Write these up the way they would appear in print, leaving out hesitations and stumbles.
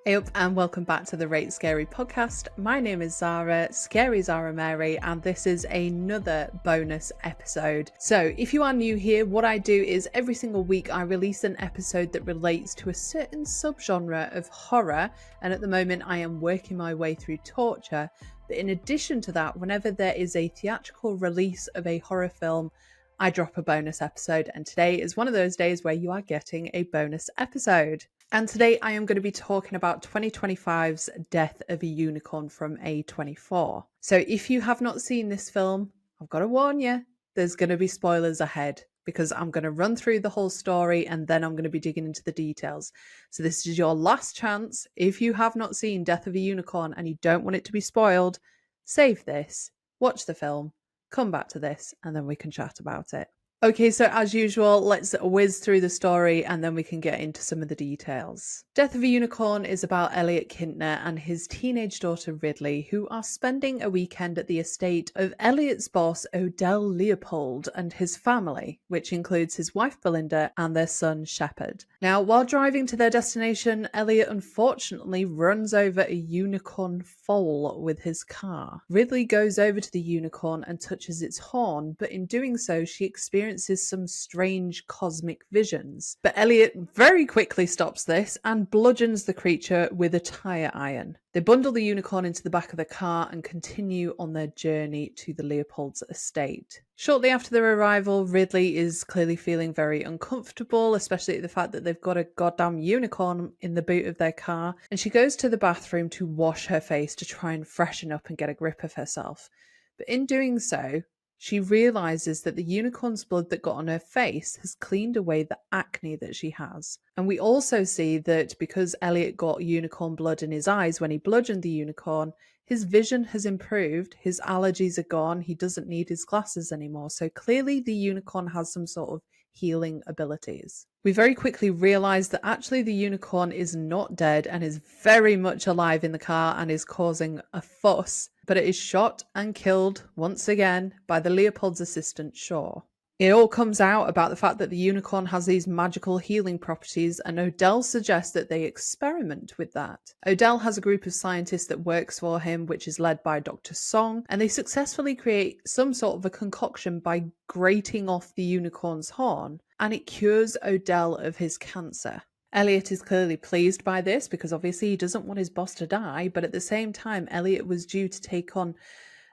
Hey up and welcome back to the Rate Scary podcast. My name is Zara, Scary Zara Mary, and this is another bonus episode. So if you are new here, what I do is every single week I release an episode that relates to a certain subgenre of horror, and at the moment I am working my way through torture. But in addition to that, whenever there is a theatrical release of a horror film, I drop a bonus episode, and today is one of those days where you are getting a bonus episode. And today I am going to be talking about 2025's Death of a Unicorn from A24. So if you have not seen this film, I've got to warn you, there's going to be spoilers ahead because I'm going to run through the whole story and then I'm going to be digging into the details. So this is your last chance. If you have not seen Death of a Unicorn and you don't want it to be spoiled, save this, watch the film, come back to this, and then we can chat about it. Okay, so as usual, let's whiz through the story and then we can get into some of the details. Death of a Unicorn is about Elliot Kintner and his teenage daughter Ridley, who are spending a weekend at the estate of Elliot's boss Odell Leopold and his family, which includes his wife Belinda and their son Shepard. Now, while driving to their destination, Elliot unfortunately runs over a unicorn foal with his car. Ridley goes over to the unicorn and touches its horn, but in doing so, she experiences some strange cosmic visions. But Elliot very quickly stops this and bludgeons the creature with a tire iron. They bundle the unicorn into the back of the car and continue on their journey to the Leopold's estate. Shortly after their arrival, Ridley is clearly feeling very uncomfortable, especially at the fact that they've got a goddamn unicorn in the boot of their car, and she goes to the bathroom to wash her face to try and freshen up and get a grip of herself. But in doing so, she realizes that the unicorn's blood that got on her face has cleaned away the acne that she has. And we also see that because Elliot got unicorn blood in his eyes when he bludgeoned the unicorn, his vision has improved, his allergies are gone, he doesn't need his glasses anymore. So clearly the unicorn has some sort of healing abilities. We very quickly realize that actually the unicorn is not dead and is very much alive in the car and is causing a fuss, but it is shot and killed once again by the Leopold's assistant Shaw. It all comes out about the fact that the unicorn has these magical healing properties, and Odell suggests that they experiment with that. Odell has a group of scientists that works for him, which is led by Dr. Song, and they successfully create some sort of a concoction by grating off the unicorn's horn, and it cures Odell of his cancer. Elliot is clearly pleased by this because obviously he doesn't want his boss to die, but at the same time, Elliot was due to take on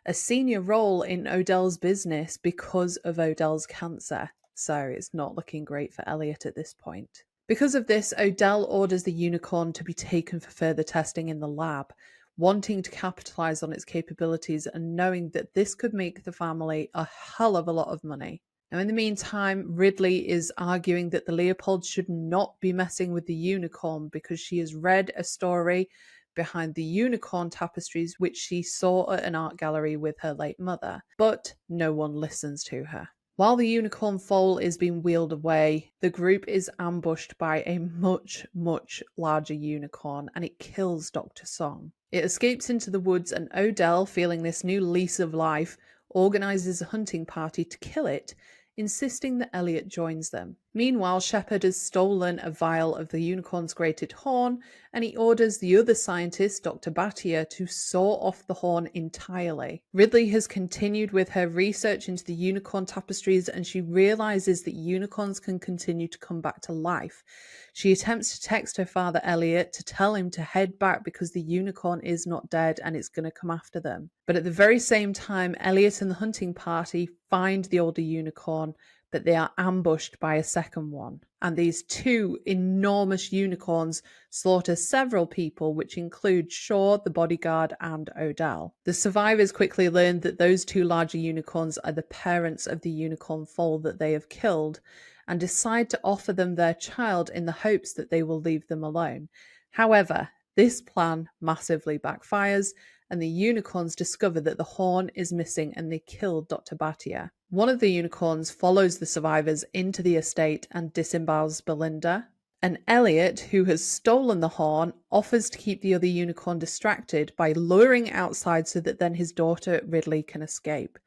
a senior role in Odell's business because of Odell's cancer. So it's not looking great for Elliot at this point. Because of this, Odell orders the unicorn to be taken for further testing in the lab, wanting to capitalize on its capabilities and knowing that this could make the family a hell of a lot of money. Now, in the meantime, Ridley is arguing that the Leopold should not be messing with the unicorn because she has read a story behind the unicorn tapestries which she saw at an art gallery with her late mother, but no one listens to her. While the unicorn foal is being wheeled away, the group is ambushed by a much, much larger unicorn and it kills Dr. Song. It escapes into the woods and Odell, feeling this new lease of life, organizes a hunting party to kill it, insisting that Elliot joins them. Meanwhile, Shepard has stolen a vial of the unicorn's grated horn, and he orders the other scientist, Dr. Batia, to saw off the horn entirely. Ridley has continued with her research into the unicorn tapestries, and she realizes that unicorns can continue to come back to life. She attempts to text her father, Elliot, to tell him to head back because the unicorn is not dead and it's going to come after them. But at the very same time, Elliot and the hunting party find the older unicorn, but they are ambushed by a second one. And these two enormous unicorns slaughter several people, which include Shaw, the bodyguard, and Odell. The survivors quickly learn that those two larger unicorns are the parents of the unicorn foal that they have killed, and decide to offer them their child in the hopes that they will leave them alone. However, this plan massively backfires, and the unicorns discover that the horn is missing and they kill Dr. Batia. One of the unicorns follows the survivors into the estate and disembowels Belinda, and Elliot, who has stolen the horn, offers to keep the other unicorn distracted by luring it outside so that then his daughter Ridley can escape.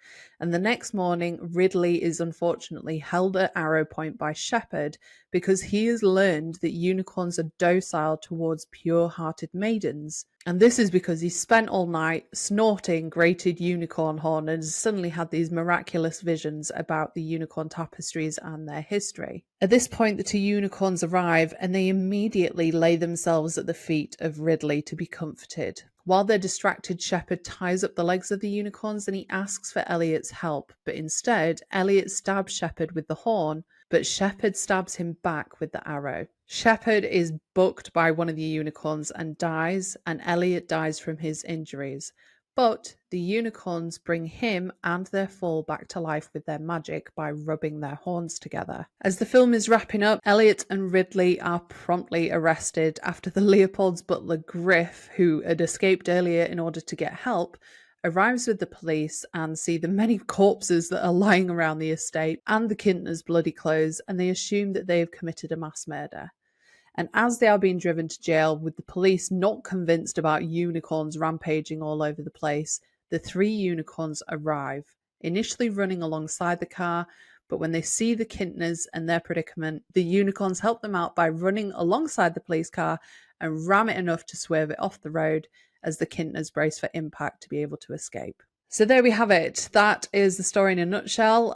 And the next morning, Ridley is unfortunately held at arrow point by Shepherd because he has learned that unicorns are docile towards pure-hearted maidens. And this is because he spent all night snorting grated unicorn horn and has suddenly had these miraculous visions about the unicorn tapestries and their history. At this point, the two unicorns arrive and they immediately lay themselves at the feet of Ridley to be comforted. While they're distracted, Shepherd ties up the legs of the unicorns and he asks for Elliot's help, but instead, Elliot stabs Shepherd with the horn, but Shepherd stabs him back with the arrow. Shepherd is bucked by one of the unicorns and dies, and Elliot dies from his injuries. But the unicorns bring him and their foal back to life with their magic by rubbing their horns together. As the film is wrapping up, Elliot and Ridley are promptly arrested after the Leopold's butler Griff, who had escaped earlier in order to get help, arrives with the police and see the many corpses that are lying around the estate and the Kintner's bloody clothes, and they assume that they have committed a mass murder. And as they are being driven to jail, with the police not convinced about unicorns rampaging all over the place, the three unicorns arrive, initially running alongside the car, but when they see the Kintners and their predicament, the unicorns help them out by running alongside the police car and ram it enough to swerve it off the road as the Kintners brace for impact to be able to escape. So there we have it. That is the story in a nutshell.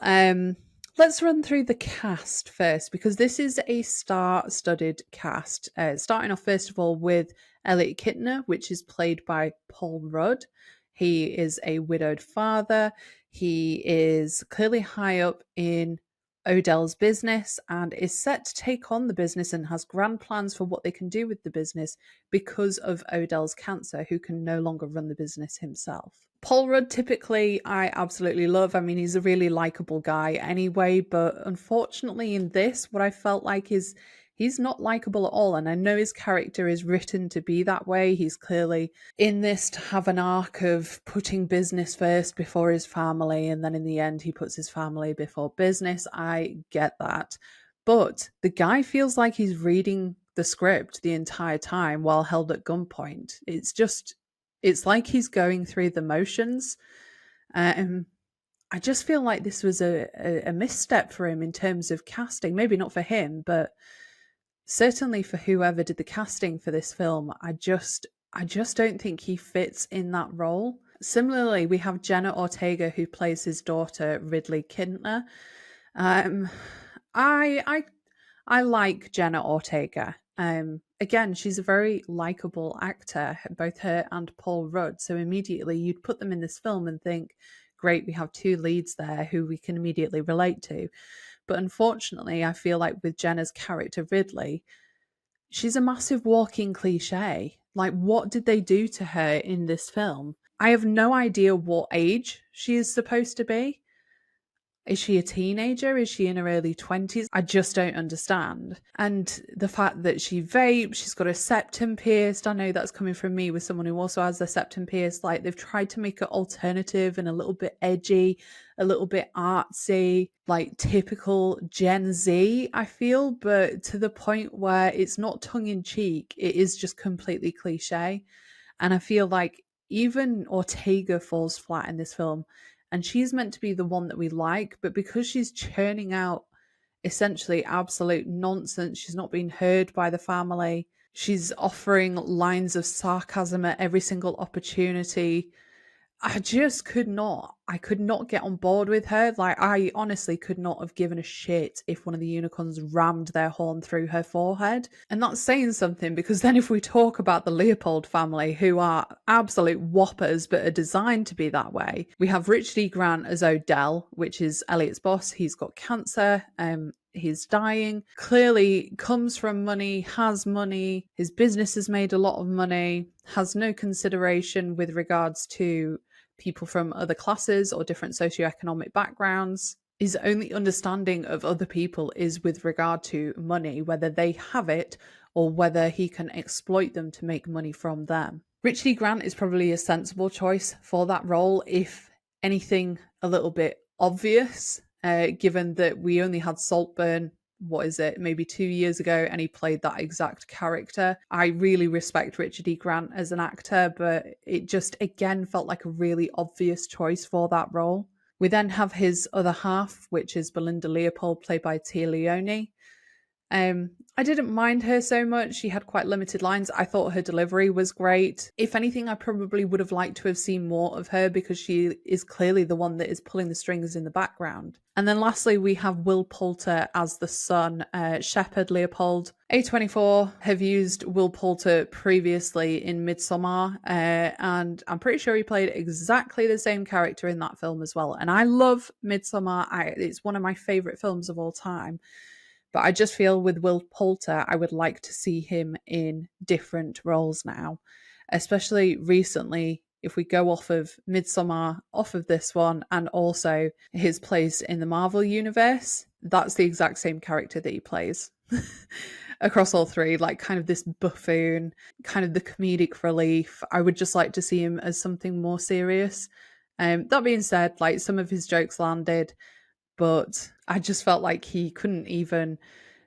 Let's run through the cast first, because this is a star-studded cast. Starting off, first of all, with Elliot Kintner, which is played by Paul Rudd. He is a widowed father. He is clearly high up in Odell's business and is set to take on the business and has grand plans for what they can do with the business because of Odell's cancer, who can no longer run the business himself. Paul Rudd, typically, I absolutely love. I mean, he's a really likable guy anyway, but unfortunately in this, what I felt like is he's not likable at all. And I know his character is written to be that way. He's clearly in this to have an arc of putting business first before his family. And then in the end, he puts his family before business. I get that. But the guy feels like he's reading the script the entire time while held at gunpoint. It's like he's going through the motions. I just feel like this was a misstep for him in terms of casting. Maybe not for him, but certainly for whoever did the casting for this film. I just don't think he fits in that role. Similarly, we have Jenna Ortega, who plays his daughter, Ridley Kintner. I like Jenna Ortega. Again, she's a very likable actor, both her and Paul Rudd. So immediately you'd put them in this film and think, great, we have two leads there who we can immediately relate to. But unfortunately, I feel like with Jenna's character, Ridley, she's a massive walking cliche. Like, what did they do to her in this film? I have no idea what age she is supposed to be. Is she a teenager? Is she in her early 20s? I just don't understand. And the fact that she vapes, she's got a septum pierced. I know that's coming from me with someone who also has a septum pierced. Like, they've tried to make it alternative and a little bit edgy, a little bit artsy, like typical Gen Z, I feel, but to the point where it's not tongue in cheek. It is just completely cliche. And I feel like even Ortega falls flat in this film. And she's meant to be the one that we like, but because she's churning out essentially absolute nonsense, she's not being heard by the family. She's offering lines of sarcasm at every single opportunity. I could not get on board with her. Like, I honestly could not have given a shit if one of the unicorns rammed their horn through her forehead. And that's saying something, because then if we talk about the Leopold family, who are absolute whoppers but are designed to be that way, we have Richard E. Grant as Odell, which is Elliot's boss. He's got cancer. He's dying, clearly comes from money, has money, his business has made a lot of money, has no consideration with regards to people from other classes or different socioeconomic backgrounds. His only understanding of other people is with regard to money, whether they have it or whether he can exploit them to make money from them. Richard E. Grant is probably a sensible choice for that role, if anything a little bit obvious. Given that we only had Saltburn, maybe 2 years ago, and he played that exact character. I really respect Richard E. Grant as an actor, but it just, again, felt like a really obvious choice for that role. We then have his other half, which is Belinda Leopold, played by Tia Leone. I didn't mind her so much. She had quite limited lines. I thought her delivery was great. If anything, I probably would have liked to have seen more of her because she is clearly the one that is pulling the strings in the background. And then lastly, we have Will Poulter as the son, Shepherd Leopold. A24 have used Will Poulter previously in Midsommar, and I'm pretty sure he played exactly the same character in that film as well. And I love Midsommar. It's one of my favourite films of all time. But I just feel with Will Poulter, I would like to see him in different roles now, especially recently. If we go off of Midsommar, off of this one, and also his place in the Marvel universe, that's the exact same character that he plays across all three, like kind of this buffoon, kind of the comedic relief. I would just like to see him as something more serious. That being said, like some of his jokes landed, but I just felt like he couldn't even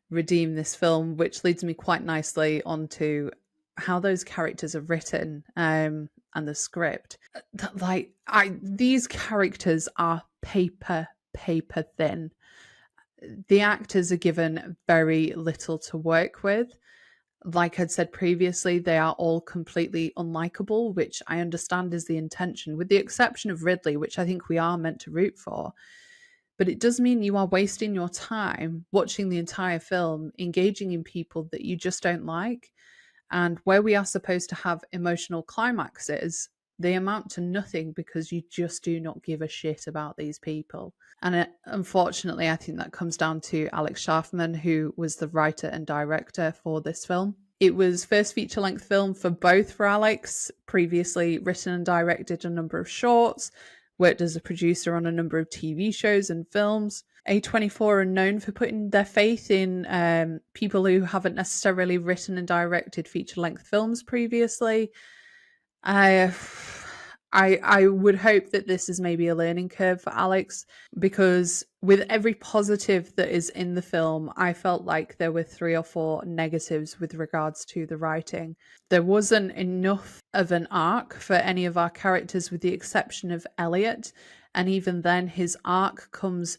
redeem this film, which leads me quite nicely onto how those characters are written and the script. These characters are paper thin. The actors are given very little to work with. Like I'd said previously, they are all completely unlikable, which I understand is the intention, with the exception of Ridley, which I think we are meant to root for. But it does mean you are wasting your time watching the entire film, engaging in people that you just don't like. And where we are supposed to have emotional climaxes, they amount to nothing because you just do not give a shit about these people. And unfortunately, I think that comes down to Alex Schaffman, who was the writer and director for this film. It was first feature-length film for both for Alex, previously written and directed a number of shorts, worked as a producer on a number of TV shows and films. A24 are known for putting their faith in people who haven't necessarily written and directed feature-length films previously. I would hope that this is maybe a learning curve for Alex, because with every positive that is in the film, I felt like there were 3 or 4 negatives with regards to the writing. There wasn't enough of an arc for any of our characters with the exception of Elliot, and even then his arc comes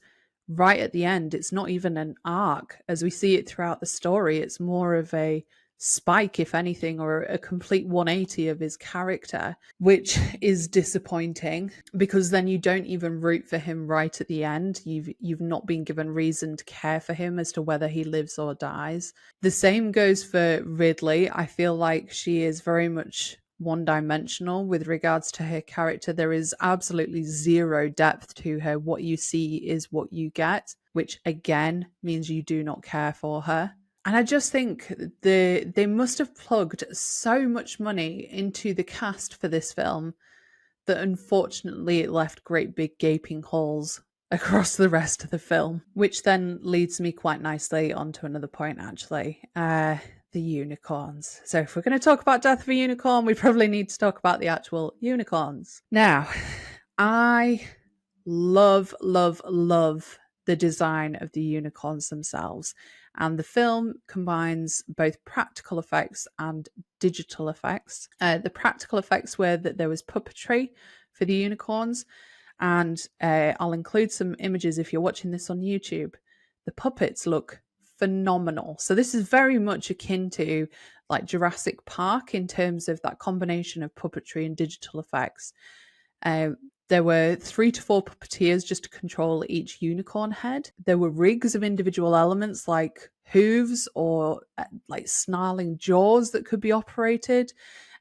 right at the end. It's not even an arc as we see it throughout the story. It's more of a spike, if anything, or a complete 180 of his character, which is disappointing because then you don't even root for him right at the end. You've not been given reason to care for him as to whether he lives or dies. The same goes for Ridley. I feel like she is very much one-dimensional with regards to her character. There is absolutely zero depth to her. What you see is what you get, which again means you do not care for her. And I just think they must have plugged so much money into the cast for this film that unfortunately it left great big gaping holes across the rest of the film, which then leads me quite nicely onto another point, actually. The unicorns. So if we're going to talk about Death of a Unicorn, we probably need to talk about the actual unicorns. Now, I love the design of the unicorns themselves. And the film combines both practical effects and digital effects. The practical effects were that there was puppetry for the unicorns. And I'll include some images if you're watching this on YouTube. The puppets look phenomenal. So this is very much akin to like Jurassic Park in terms of that combination of puppetry and digital effects. There were 3 to 4 puppeteers just to control each unicorn head. There were rigs of individual elements like hooves or like snarling jaws that could be operated.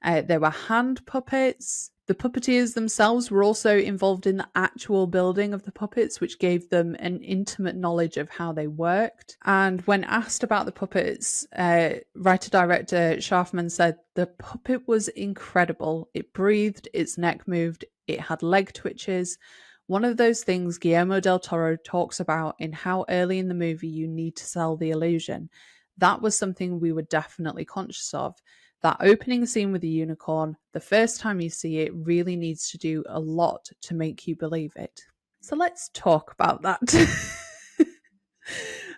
There were hand puppets. The puppeteers themselves were also involved in the actual building of the puppets, which gave them an intimate knowledge of how they worked. And when asked about the puppets, writer-director Schaffman said, "The puppet was incredible. It breathed, its neck moved, it had leg twitches. One of those things Guillermo del Toro talks about in how early in the movie you need to sell the illusion. That was something we were definitely conscious of. That opening scene with the unicorn, the first time you see it, really needs to do a lot to make you believe it." So let's talk about that.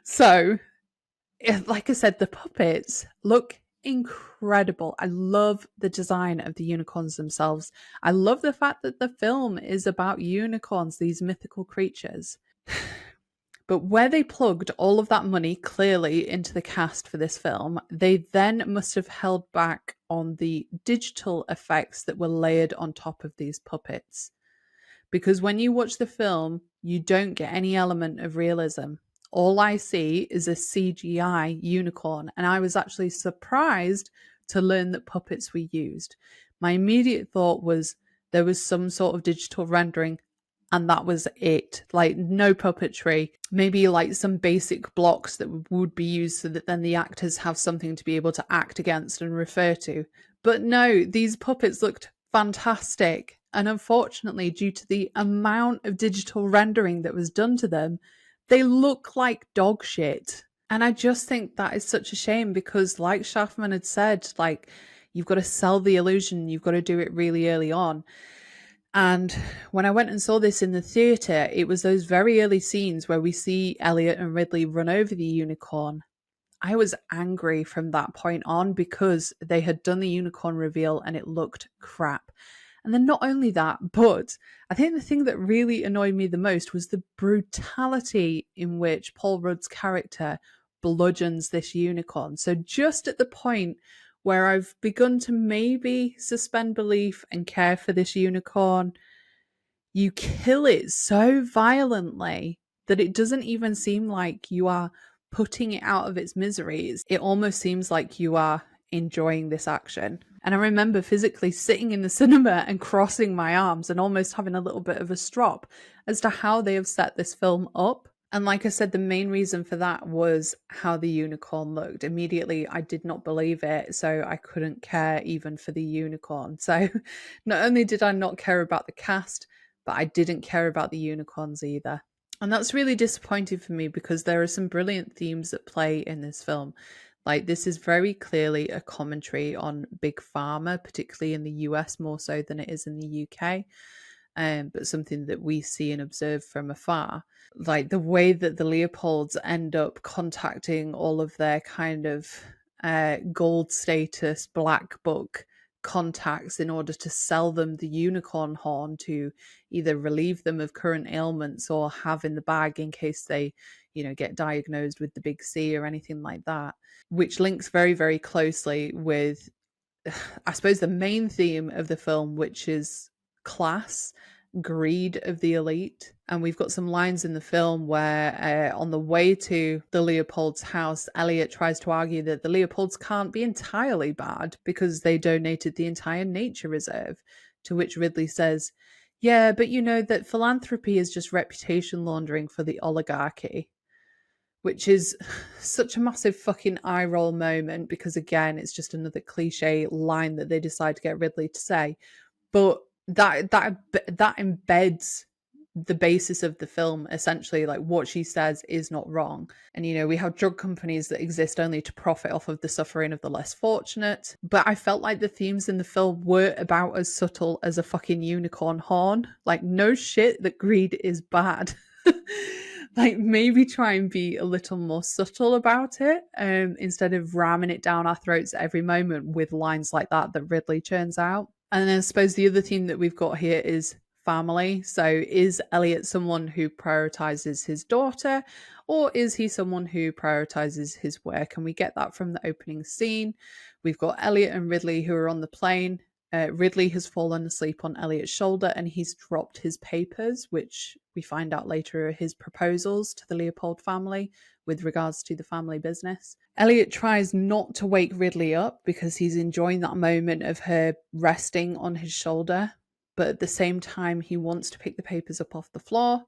So, like I said, the puppets look incredible. I love the design of the unicorns themselves. I love the fact that the film is about unicorns, these mythical creatures. But where they plugged all of that money clearly into the cast for this film, they then must have held back on the digital effects that were layered on top of these puppets. Because when you watch the film, you don't get any element of realism. All I see is a CGI unicorn, and I was actually surprised to learn that puppets were used. My immediate thought was there was some sort of digital rendering, and that was it. Like, no puppetry, maybe like some basic blocks that would be used so that then the actors have something to be able to act against and refer to. But no, these puppets looked fantastic. And unfortunately, due to the amount of digital rendering that was done to them, they look like dog shit. And I just think that is such a shame because, like Schaffman had said, like, you've got to sell the illusion, you've got to do it really early on. And when I went and saw this in the theatre, it was those very early scenes where we see Elliot and Ridley run over the unicorn. I was angry from that point on because they had done the unicorn reveal and it looked crap. And then not only that, but I think the thing that really annoyed me the most was the brutality in which Paul Rudd's character bludgeons this unicorn. So just at the point where I've begun to maybe suspend belief and care for this unicorn, you kill it so violently that it doesn't even seem like you are putting it out of its misery. It almost seems like you are enjoying this action. And I remember physically sitting in the cinema and crossing my arms and almost having a little bit of a strop as to how they have set this film up. And like I said, the main reason for that was how the unicorn looked. Immediately, I did not believe it, so I couldn't care even for the unicorn. So not only did I not care about the cast, but I didn't care about the unicorns either. And that's really disappointing for me because there are some brilliant themes that play in this film. Like, this is very clearly a commentary on Big Pharma, particularly in the US more so than it is in the UK. But something that we see and observe from afar. Like the way that the Leopolds end up contacting all of their kind of gold status black book contacts in order to sell them the unicorn horn to either relieve them of current ailments or have in the bag in case they, get diagnosed with the big C or anything like that, which links very, very closely with, I suppose, the main theme of the film, which is class, greed of the elite. And we've got some lines in the film where on the way to the Leopold's house, Elliot tries to argue that the Leopolds can't be entirely bad because they donated the entire nature reserve, to which Ridley says, yeah, but you know that philanthropy is just reputation laundering for the oligarchy, which is such a massive fucking eye roll moment because, again, it's just another cliche line that they decide to get Ridley to say. But that embeds the basis of the film, essentially. Like, what she says is not wrong. And we have drug companies that exist only to profit off of the suffering of the less fortunate. But I felt like the themes in the film were about as subtle as a fucking unicorn horn. Like, no shit that greed is bad. Like, maybe try and be a little more subtle about it instead of ramming it down our throats at every moment with lines like that Ridley churns out. And then I suppose the other theme that we've got here is family. So is Elliot someone who prioritizes his daughter, or is he someone who prioritizes his work? And we get that from the opening scene. We've got Elliot and Ridley who are on the plane. Ridley has fallen asleep on Elliot's shoulder and he's dropped his papers, which we find out later are his proposals to the Leopold family with regards to the family business. Elliot tries not to wake Ridley up because he's enjoying that moment of her resting on his shoulder, but at the same time he wants to pick the papers up off the floor,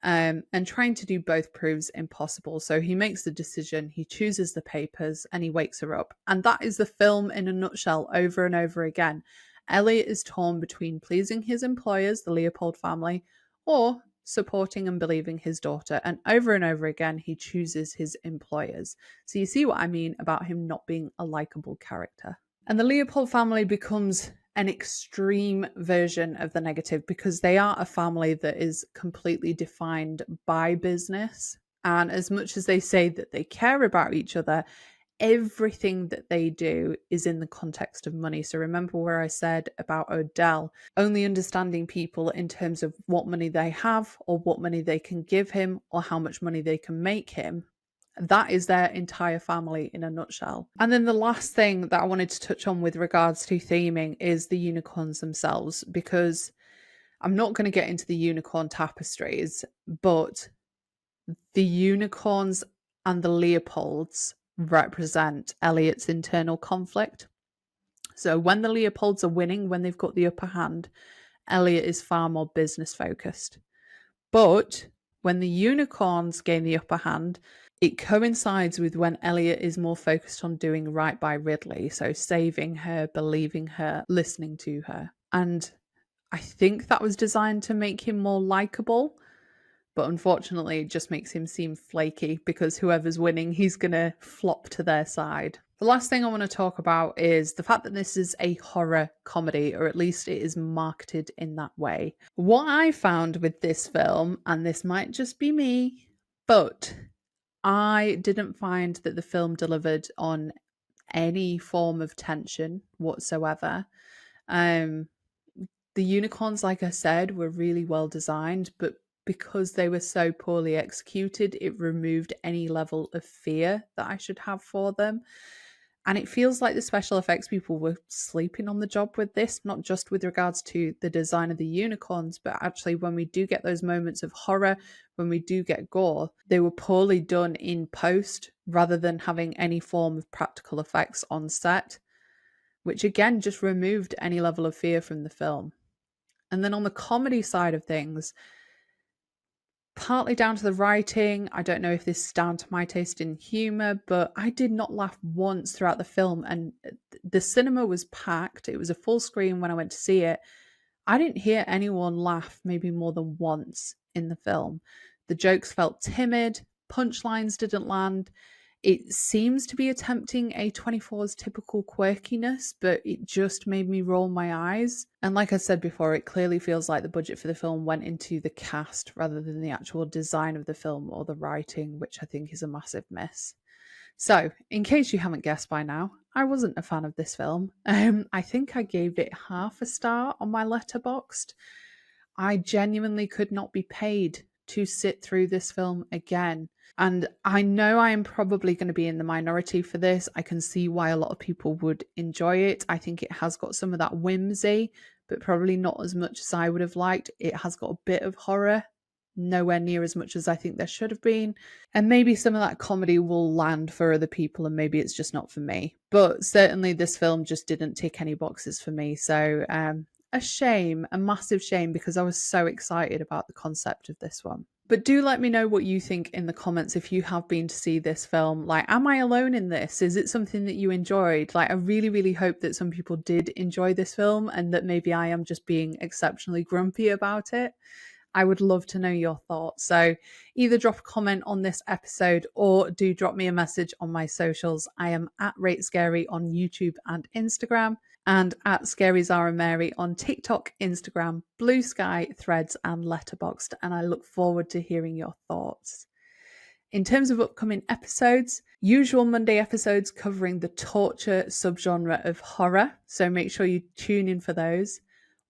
and trying to do both proves impossible. So he makes the decision, he chooses the papers, and he wakes her up. And that is the film in a nutshell, over and over again. Elliot is torn between pleasing his employers, the Leopold family, or supporting and believing his daughter. And over again, he chooses his employers. So you see what I mean about him not being a likable character. And the Leopold family becomes an extreme version of the negative because they are a family that is completely defined by business. And as much as they say that they care about each other, everything that they do is in the context of money. So remember where I said about Odell only understanding people in terms of what money they have or what money they can give him or how much money they can make him. That is their entire family in a nutshell. And then the last thing that I wanted to touch on with regards to theming is the unicorns themselves, because I'm not going to get into the unicorn tapestries, but the unicorns and the Leopolds represent Elliot's internal conflict. So when the Leopolds are winning, when they've got the upper hand, Elliot is far more business focused. But when the unicorns gain the upper hand, it coincides with when Elliot is more focused on doing right by Ridley. So saving her, believing her, listening to her. And I think that was designed to make him more likable. But unfortunately, it just makes him seem flaky because whoever's winning, he's going to flop to their side. The last thing I want to talk about is the fact that this is a horror comedy, or at least it is marketed in that way. What I found with this film, and this might just be me, but I didn't find that the film delivered on any form of tension whatsoever. The unicorns, like I said, were really well designed, but because they were so poorly executed, it removed any level of fear that I should have for them. And it feels like the special effects people were sleeping on the job with this, not just with regards to the design of the unicorns, but actually when we do get those moments of horror, when we do get gore, they were poorly done in post rather than having any form of practical effects on set, which again just removed any level of fear from the film. And then on the comedy side of things, partly down to the writing, I don't know if this is down to my taste in humour, but I did not laugh once throughout the film, and the cinema was packed. It was a full screen when I went to see it. I didn't hear anyone laugh maybe more than once in the film. The jokes felt timid, punchlines didn't land. It seems to be attempting A24's typical quirkiness, but it just made me roll my eyes. And like I said before, it clearly feels like the budget for the film went into the cast rather than the actual design of the film or the writing, which I think is a massive miss. So, in case you haven't guessed by now, I wasn't a fan of this film. I think I gave it half a star on my Letterboxd. I genuinely could not be paid to sit through this film again. And I know I am probably going to be in the minority for this. I can see why a lot of people would enjoy it. I think it has got some of that whimsy, but probably not as much as I would have liked. It has got a bit of horror, nowhere near as much as I think there should have been. And maybe some of that comedy will land for other people and maybe it's just not for me. But certainly this film just didn't tick any boxes for me. So a shame, a massive shame, because I was so excited about the concept of this one. But do let me know what you think in the comments if you have been to see this film. Like, am I alone in this? Is it something that you enjoyed? Like, I really, really hope that some people did enjoy this film and that maybe I am just being exceptionally grumpy about it. I would love to know your thoughts. So either drop a comment on this episode or do drop me a message on my socials. I am at Rate Scary on YouTube and Instagram, and at Scary Zara Mary on TikTok, Instagram, Blue Sky, Threads, and Letterboxd. And I look forward to hearing your thoughts. In terms of upcoming episodes, usual Monday episodes covering the torture subgenre of horror. So make sure you tune in for those.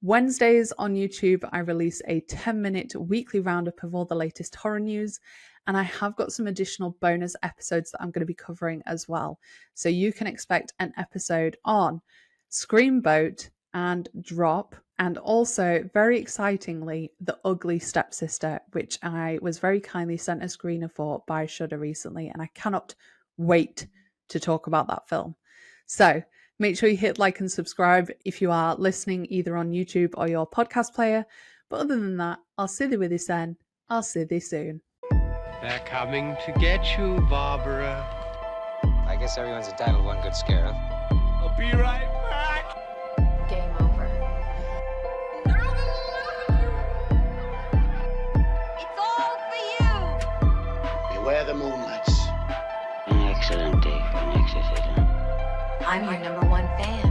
Wednesdays on YouTube, I release a 10-minute weekly roundup of all the latest horror news, and I have got some additional bonus episodes that I'm going to be covering as well. So you can expect an episode on Screamboat and Drop, and also, very excitingly, The Ugly Stepsister, which I was very kindly sent a screener for by Shudder recently, and I cannot wait to talk about that film. So make sure you hit like and subscribe if you are listening either on YouTube or your podcast player. But other than that, I'll see you with this then. I'll see you soon. They're coming to get you, Barbara. I guess everyone's entitled to one good scare, huh? I'll be right back. Game over. It's all for you. Beware the moonlights. An excellent day for an exorcism. I'm your #1 fan.